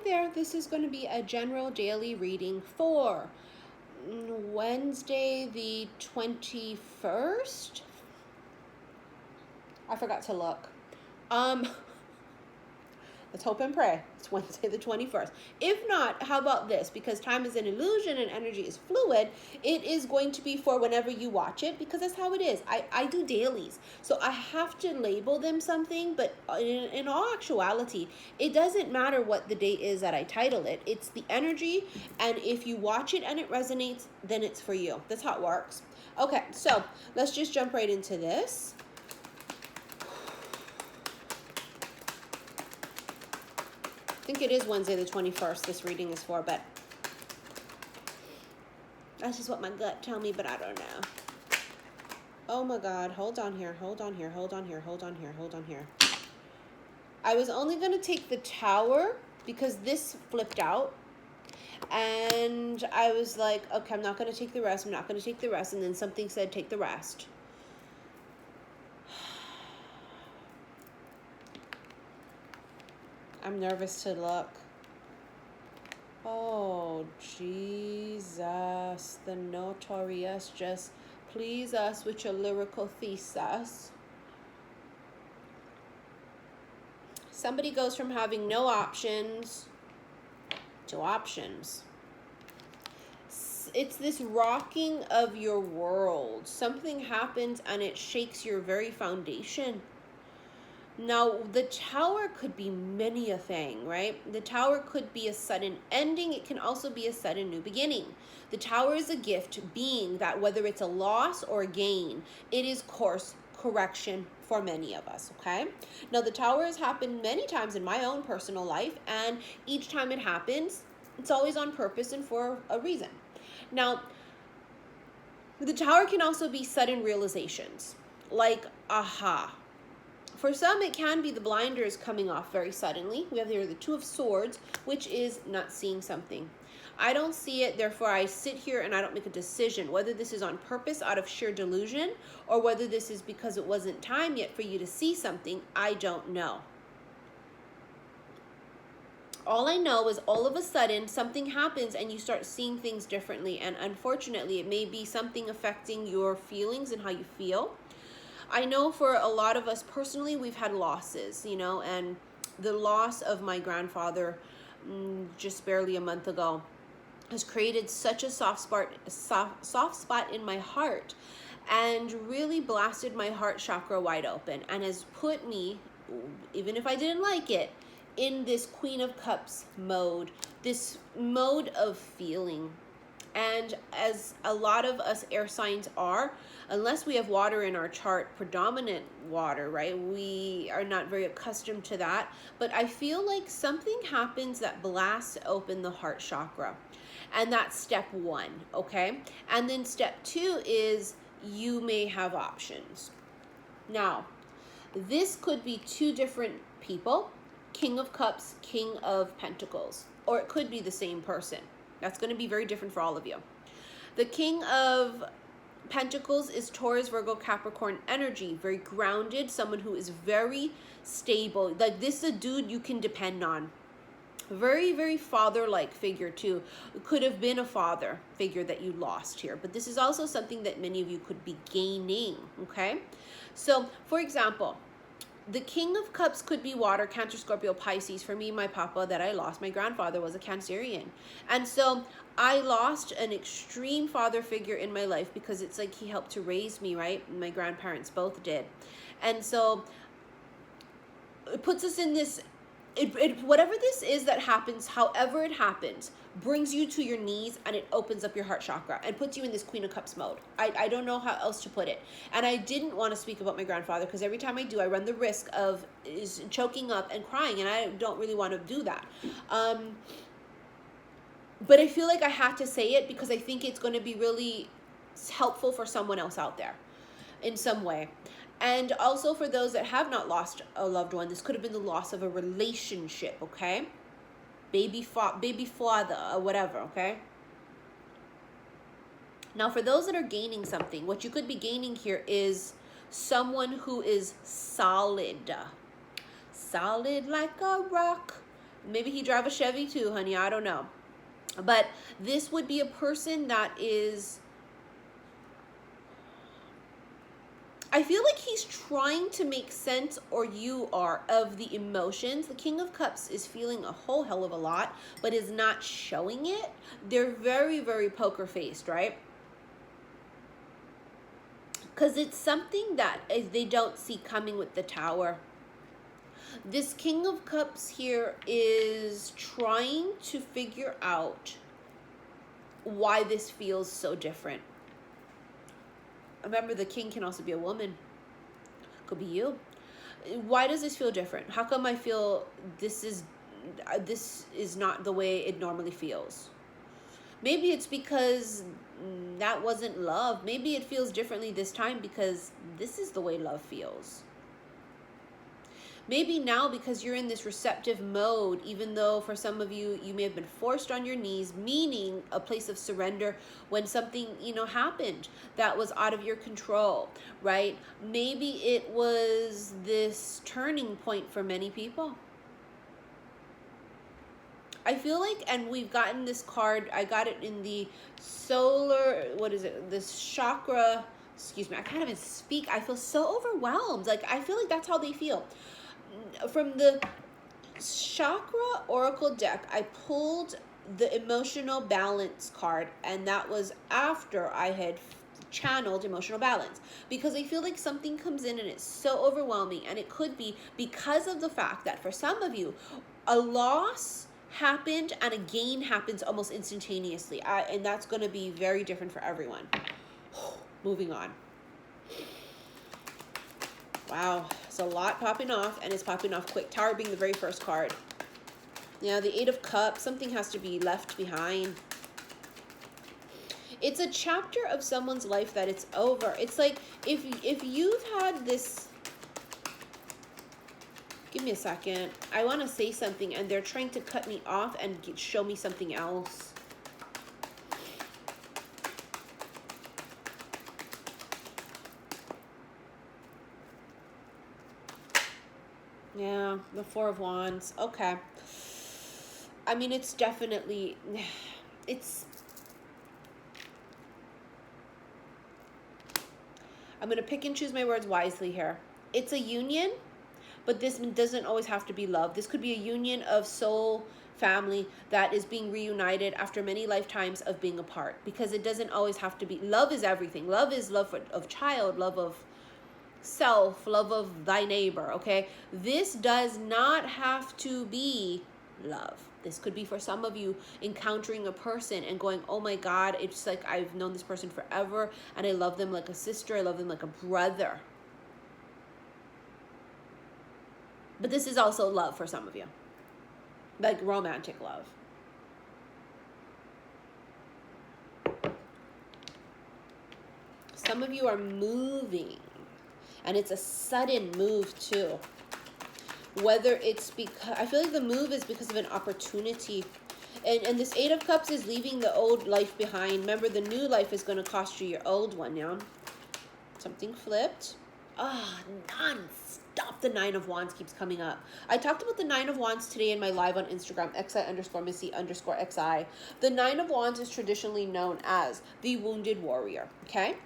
there. This is going to be a general daily reading for Wednesday the 21st. I forgot to look. Let's hope and pray it's Wednesday the 21st. If not, how about this? Because time is an illusion and energy is fluid, it is going to be for whenever you watch it, because that's how it is. I do dailies, so I have to label them something, but in all actuality, it doesn't matter what the date is that I title it. It's the energy, and if you watch it and it resonates, then it's for you. That's how it works. Okay, so let's just jump right into this. I think it is Wednesday the 21st this reading is for, but that's just what my gut tell me, but I don't know. Oh my God, hold on here. I was only going to take the Tower because this flipped out, and I was like, okay, I'm not going to take the rest, and then something said take the rest. I'm nervous to look. Oh, Jesus, the notorious, just please us with your lyrical thesis. Somebody goes from having no options to options. It's this rocking of your world. Something happens and it shakes your very foundation. Now, the Tower could be many a thing, right? The Tower could be a sudden ending. It can also be a sudden new beginning. The Tower is a gift, being that whether it's a loss or a gain, it is course correction for many of us, okay? Now, the Tower has happened many times in my own personal life, and each time it happens, it's always on purpose and for a reason. Now, the Tower can also be sudden realizations, like, aha. For some, it can be the blinders coming off very suddenly. We have here the Two of Swords, which is not seeing something. I don't see it, therefore I sit here and I don't make a decision. Whether this is on purpose out of sheer delusion, or whether this is because it wasn't time yet for you to see something, I don't know. All I know is all of a sudden something happens and you start seeing things differently. And unfortunately, it may be something affecting your feelings and how you feel. I know for a lot of us personally, we've had losses, you know, and the loss of my grandfather just barely a month ago has created such a soft spot in my heart, and really blasted my heart chakra wide open, and has put me, even if I didn't like it, in this Queen of Cups mode, this mode of feeling. And as a lot of us air signs are, unless we have water in our chart, predominant water, right? We are not very accustomed to that. But I feel like something happens that blasts open the heart chakra. And that's step one, okay? And then step two is you may have options. Now, this could be two different people, King of Cups, King of Pentacles, or it could be the same person. That's going to be very different for all of you. The King of Pentacles is Taurus, Virgo, Capricorn energy. Very grounded, someone who is very stable. Like, this is a dude you can depend on. Very, very father-like figure too. It could have been a father figure that you lost here. But this is also something that many of you could be gaining, okay? So, for example, the King of Cups could be water, Cancer, Scorpio, Pisces. For me, my papa that I lost, my grandfather was a Cancerian. And so I lost an extreme father figure in my life because it's like he helped to raise me, right? My grandparents both did. And so it puts us in this, whatever this is that happens, however it happens, brings you to your knees, and it opens up your heart chakra and puts you in this Queen of Cups mode. I don't know how else to put it. And I didn't want to speak about my grandfather because every time I do, I run the risk of choking up and crying, and I don't really want to do that. But I feel like I had to say it because I think it's going to be really helpful for someone else out there in some way. And also for those that have not lost a loved one, this could have been the loss of a relationship, okay? Baby father or whatever, okay? Now, for those that are gaining something, what you could be gaining here is someone who is solid. Solid like a rock, Maybe he drive a Chevy too, honey. I don't know. But this would be a person that is, I feel like he's trying to make sense, or you are, of the emotions. The King of Cups is feeling a whole hell of a lot, but is not showing it. They're very, very poker faced, right? Because it's something that they don't see coming with the Tower. This King of Cups here is trying to figure out why this feels so different. Remember, the king can also be a woman. Could be you. Why does this feel different? How come I feel this is not the way it normally feels? Maybe it's because that wasn't love. Maybe it feels differently this time because this is the way love feels. Maybe now because you're in this receptive mode, even though for some of you, you may have been forced on your knees, meaning a place of surrender when something, happened that was out of your control, right? Maybe it was this turning point for many people. I feel like, and we've gotten this card, I got it in the solar, this chakra, excuse me, I can't even speak. I feel so overwhelmed. Like, I feel like that's how they feel. From the chakra oracle deck, I pulled the emotional balance card, and that was after I had channeled emotional balance, because I feel like something comes in and it's so overwhelming, and it could be because of the fact that for some of you, a loss happened and a gain happens almost instantaneously, and that's going to be very different for everyone. Moving on. Wow, it's a lot popping off, and it's popping off quick. Tower being the very first card. Yeah, the 8 of Cups, something has to be left behind. It's a chapter of someone's life that it's over. It's like if you've had this, give me a second. I want to say something, and they're trying to cut me off and show me something else. Yeah, the 4 of Wands. Okay. I mean, it's definitely, I'm going to pick and choose my words wisely here. It's a union, but this doesn't always have to be love. This could be a union of soul family that is being reunited after many lifetimes of being apart, because it doesn't always have to be. Love is everything. Love is love of child, love of self, love of thy neighbor, okay? This does not have to be love. This could be for some of you encountering a person and going, oh my God, it's like I've known this person forever, and I love them like a sister, I love them like a brother. But this is also love for some of you, like romantic love. Some of you are moving, and it's a sudden move too. Whether it's because, I feel like the move is because of an opportunity. And this 8 of Cups is leaving the old life behind. Remember, the new life is going to cost you your old one, yeah? Something flipped. Non-stop. The 9 of Wands keeps coming up. I talked about the 9 of Wands today in my live on Instagram, xi_missy_xi. The 9 of Wands is traditionally known as the wounded warrior, okay?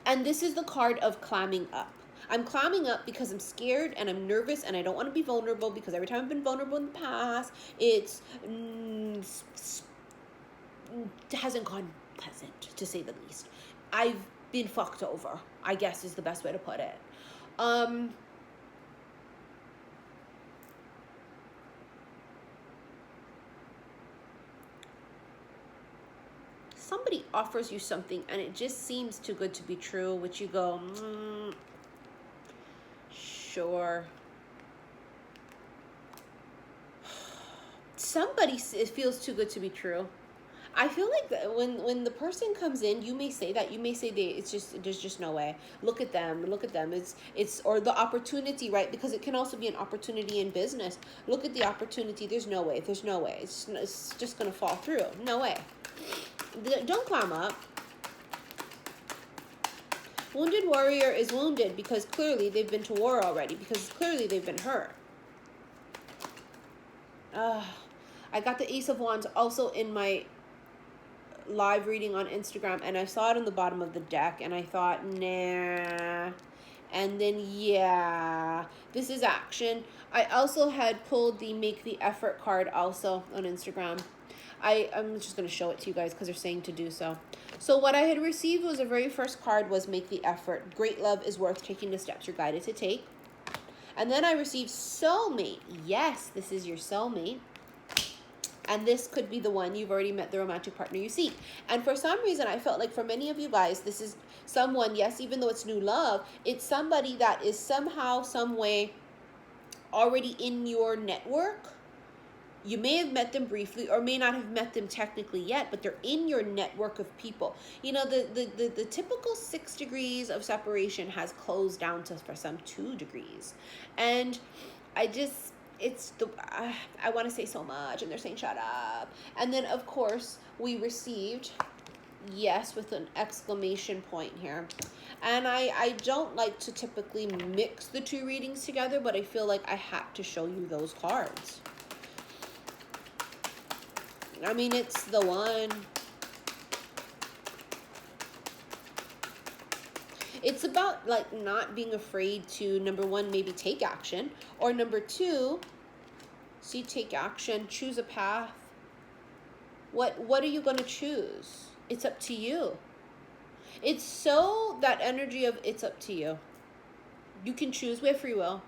And this is the card of climbing up. I'm climbing up because I'm scared and I'm nervous and I don't want to be vulnerable, because every time I've been vulnerable in the past, it hasn't gone pleasant, to say the least. I've been fucked over, I guess is the best way to put it. Somebody offers you something and it just seems too good to be true, which you go, sure. It feels too good to be true. I feel like when the person comes in, you may say that. You may say there's just no way. Look at them. It's or the opportunity, right? Because it can also be an opportunity in business. Look at the opportunity. There's no way. It's just gonna fall through. No way. Don't climb up. Wounded warrior is wounded because clearly they've been to war already, because clearly they've been hurt. I got the Ace of Wands also in my live reading on Instagram, and I saw it on the bottom of the deck, and I thought, nah. And then, yeah, this is action. I also had pulled the Make the Effort card also on Instagram. I'm just going to show it to you guys because they're saying to do so. So what I had received was the very first card was Make the Effort. Great love is worth taking the steps you're guided to take. And then I received Soulmate. Yes, this is your soulmate. And this could be the one. You've already met the romantic partner you seek. And for some reason, I felt like for many of you guys, this is someone, yes, even though it's new love, it's somebody that is somehow, some way already in your network. You may have met them briefly or may not have met them technically yet, but they're in your network of people. You know, the typical 6 degrees of separation has closed down to for some 2 degrees. And I just, it's the, I want to say so much and they're saying shut up. And then of course we received yes with an exclamation point here. And I don't like to typically mix the 2 readings together, but I feel like I had to show you those cards. I mean, it's the one. It's about like not being afraid to, number 1, maybe take action, or number 2, see, take action, choose a path. What are you going to choose? It's up to you. It's so that energy of it's up to you. You can choose. We have free will.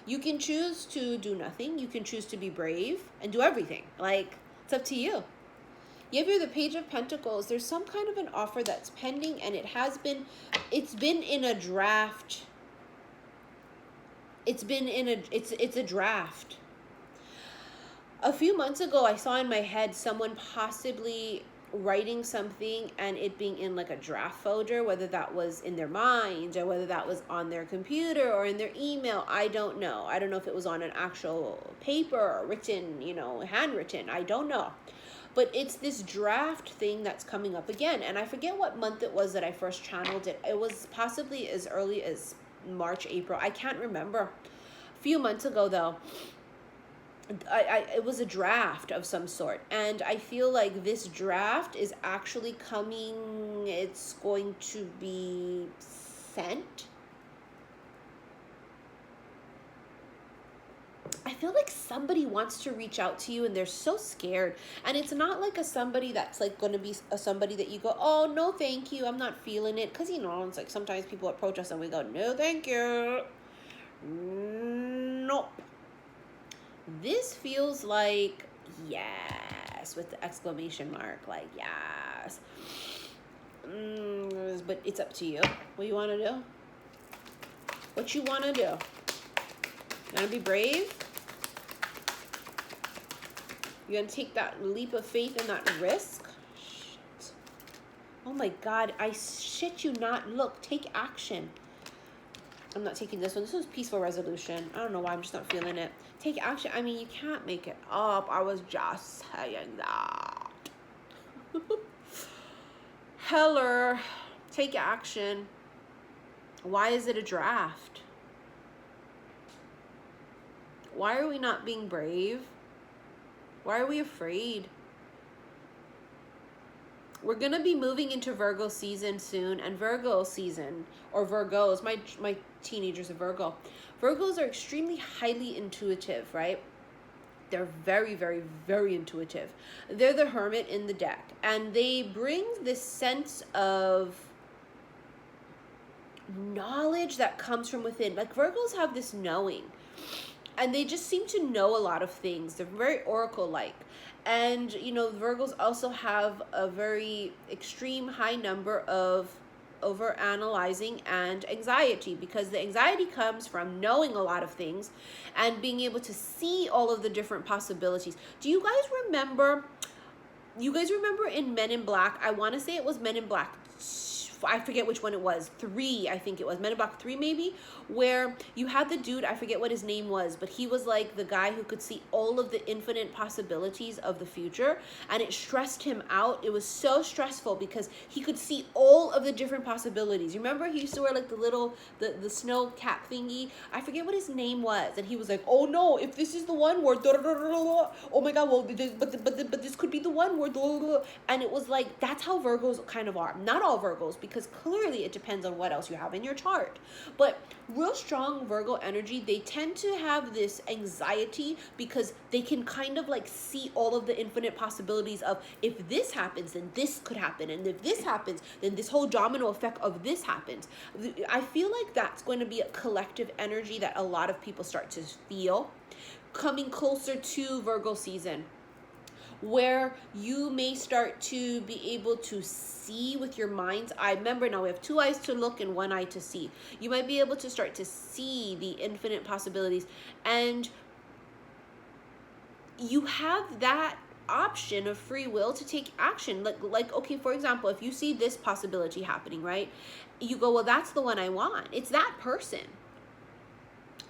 You can choose to do nothing. You can choose to be brave and do everything. Like, it's up to you. You have here the Page of Pentacles. There's some kind of an offer that's pending, and it's been in a draft. It's a draft. A few months ago, I saw in my head someone possibly writing something and it being in like a draft folder, whether that was in their mind or whether that was on their computer or in their email. I don't know. I don't know if it was on an actual paper or written, you know, handwritten. I don't know. But it's this draft thing that's coming up again. And I forget what month it was that I first channeled it. It was possibly as early as March, April. I can't remember. A few months ago though. It was a draft of some sort, and I feel like this draft is actually coming. It's going to be sent. I feel like somebody wants to reach out to you and they're so scared, and it's not like a somebody that's like going to be a somebody that you go, oh no thank you, I'm not feeling it, because you know it's like sometimes people approach us and we go, no thank you, nope. This feels like yes with the exclamation mark, like yes. But it's up to you. What you want to do? What you want to do? You want to be brave? You're going to take that leap of faith and that risk? Shit. Oh my God, I shit you not. Look, take action. I'm not taking this one. This one's peaceful resolution. I don't know why, I'm just not feeling it. Take action. I mean, you can't make it up. I was just saying that. Heller, take action. Why is it a draft? Why are we not being brave? Why are we afraid? We're going to be moving into Virgo season soon, and Virgo season, or Virgos, my teenager's a Virgo. Virgos are extremely highly intuitive, right? They're very, very, very intuitive. They're the Hermit in the deck, and they bring this sense of knowledge that comes from within. Like Virgos have this knowing, and they just seem to know a lot of things. They're very oracle-like. And, you know, Virgos also have a very extreme high number of over-analyzing and anxiety, because the anxiety comes from knowing a lot of things and being able to see all of the different possibilities. Do you guys remember in Men in Black, I want to say it was Men in Black I forget which one it was, 3, I think it was, Men in Black 3 maybe, where you had the dude, I forget what his name was, but he was like the guy who could see all of the infinite possibilities of the future, and it stressed him out. It was so stressful because he could see all of the different possibilities. You remember he used to wear like the little, the snow cap thingy? I forget what his name was, and he was like, oh no, if this is the one where, oh my god, well, but this could be the one where, and it was like, that's how Virgos kind of are. Not all Virgos, because clearly it depends on what else you have in your chart, but real strong Virgo energy, they tend to have this anxiety because they can kind of like see all of the infinite possibilities of, if this happens, then this could happen, and if this happens, then this whole domino effect of this happens. I feel like that's going to be a collective energy that a lot of people start to feel coming closer to Virgo season, where you may start to be able to see with your mind's eye. Remember, now we have 2 eyes to look and 1 eye to see. You might be able to start to see the infinite possibilities, and you have that option of free will to take action. Like okay, for example, if you see this possibility happening, right, you go, well, that's the one I want. It's that person.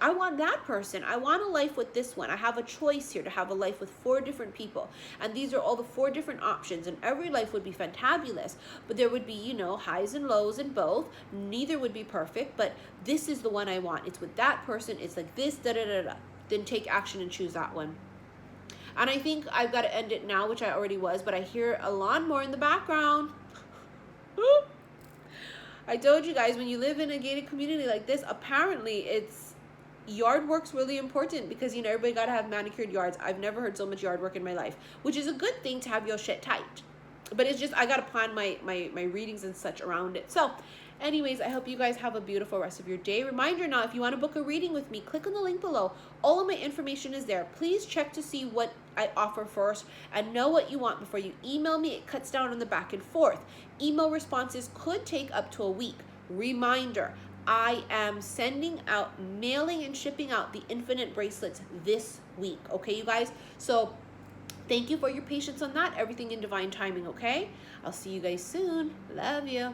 I want that person. I want a life with this one. I have a choice here to have a life with 4 different people. And these are all the 4 different options. And every life would be fantabulous. But there would be, you know, highs and lows in both. Neither would be perfect. But this is the one I want. It's with that person. It's like this, da-da-da-da. Then take action and choose that one. And I think I've got to end it now, which I already was. But I hear a lawnmower in the background. I told you guys, when you live in a gated community like this, apparently yard work's really important, because you know everybody gotta have manicured yards. I've never heard so much yard work in my life, which is a good thing to have your shit tight, but it's just I gotta plan my readings and such around it. So anyways, I hope you guys have a beautiful rest of your day. Reminder now, if you want to book a reading with me, click on the link below. All of my information is there. Please check to see what I offer first and know what you want before you email me. It cuts down on the back and forth. Email responses could take up to a week. Reminder, I am sending out, mailing and shipping out the infinite bracelets this week. Okay, you guys? So thank you for your patience on that. Everything in divine timing, okay? I'll see you guys soon. Love you.